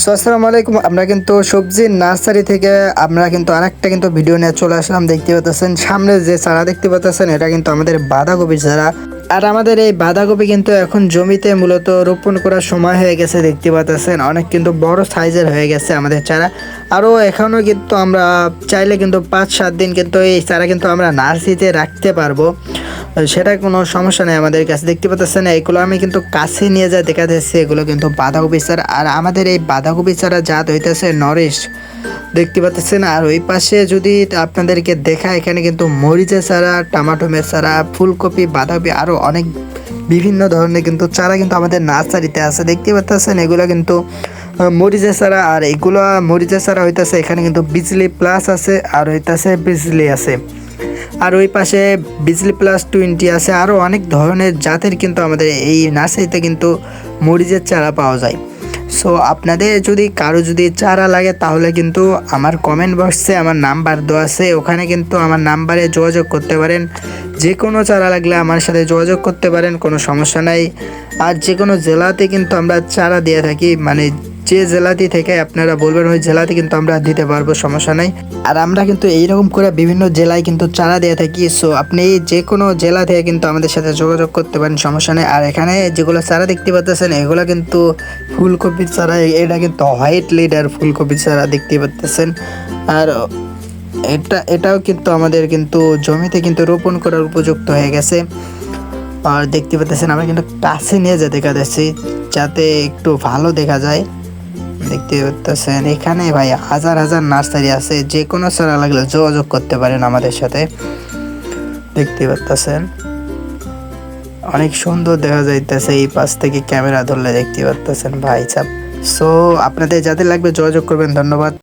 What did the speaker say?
আসসালামু আলাইকুম। আমরা কিন্তু সবজির নার্সারি থেকে আমরা কিন্তু আরেকটা কিন্তু ভিডিও নিয়ে চলে আসলাম। দেখতে পাচ্ছেন সামনে যে চারা দেখতে পাচ্ছেন, এটা কিন্তু আমাদের বাঁধাকপির চারা। আর আমাদের এই বাঁধাকপি কিন্তু এখন জমিতে মূলত রোপণ করার সময় হয়ে গেছে। দেখতে পাচ্ছেন অনেক কিন্তু বড় সাইজের হয়ে গেছে আমাদের চারা। আরও এখনও কিন্তু আমরা চাইলে কিন্তু 5-7 দিন কিন্তু এই চারা কিন্তু আমরা নার্সারিতে রাখতে পারবো, সেটা কোনো সমস্যা নেই আমাদের কাছে। দেখতে পাচ্ছেন এগুলো আমি কিন্তু কাছে নিয়ে যা দেখা যাচ্ছে, এগুলো কিন্তু বাঁধাকপি চারা। আর আমাদের এই বাঁধাকপি চারা জাত হইতেছে নরিশ, দেখতে পাচ্ছেন। আর ওই পাশে যদি আপনাদেরকে দেখা, এখানে কিন্তু মরিচের চারা, টমাটোমের চারা, ফুলকপি, বাঁধাকপি আরও অনেক বিভিন্ন ধরনের কিন্তু চারা কিন্তু আমাদের নার্সারিতে আছে। দেখতে পাচ্ছেন এগুলো কিন্তু মরিচের চারা। আর এগুলো মরিচের চারা হইতেছে, এখানে কিন্তু বিজলি প্লাস আছে আর হইতেছে বিজলি আছে। আর ওই পাশে বিজলি প্লাস 20 আছে। আরও অনেক ধরনের জাতের কিন্তু আমাদের এই নার্সারিতে কিন্তু মরিচের চারা পাওয়া যায়। সো আপনাদের যদি কারো যদি চারা লাগে, তাহলে কিন্তু আমার কমেন্ট বক্সে আমার নাম্বার দেওয়া আছে, ওখানে কিন্তু আমার নাম্বারে যোগাযোগ করতে পারেন। যে কোনো চারা লাগলে আমার সাথে যোগাযোগ করতে পারেন, কোনো সমস্যা নাই। আর যে কোনো জেলাতে কিন্তু আমরা চারা দিয়ে থাকি, মানে যে জেলাতে থেকে আপনারা বলবেন ওই জেলাতে কিন্তু আমরা দিতে পারবো, সমস্যা নাই। আর আমরা কিন্তু এইরকম করে বিভিন্ন জেলায় কিন্তু চারা দিয়ে থাকি। সো আপনি যে কোনো জেলা থেকে কিন্তু আমাদের সাথে যোগাযোগ করতে পারেন, সমস্যা নেই। আর এখানে যেগুলো চারা দেখতে পাচ্ছেন, এগুলো কিন্তু ফুলকপির চারা। এটা কিন্তু হোয়াইট লিডার ফুলকপির চারা দেখতে পাচ্ছেন। আর এটাও কিন্তু আমাদের কিন্তু জমিতে কিন্তু রোপণ করার উপযুক্ত হয়ে গেছে। আর দেখতে পাচ্ছেন আমরা কিন্তু কাছে নিয়ে যেতে দেখা যাচ্ছি, যাতে একটু ভালো দেখা যায়। দেখতে পাচ্ছেন এখানে ভাই হাজার হাজার নার্সারি আছে, যে কোনো চারা লাগলে যোগাযোগ করতে পারেন আমাদের সাথে। দেখতে পাচ্ছেন অনেক সুন্দর দেখা যাইতেছে এই পাশ থেকে ক্যামেরা ধরলে, দেখতে পাচ্ছেন ভাই সাহেব। সো আপনাদের যাদের লাগবে যোগাযোগ করবেন। ধন্যবাদ।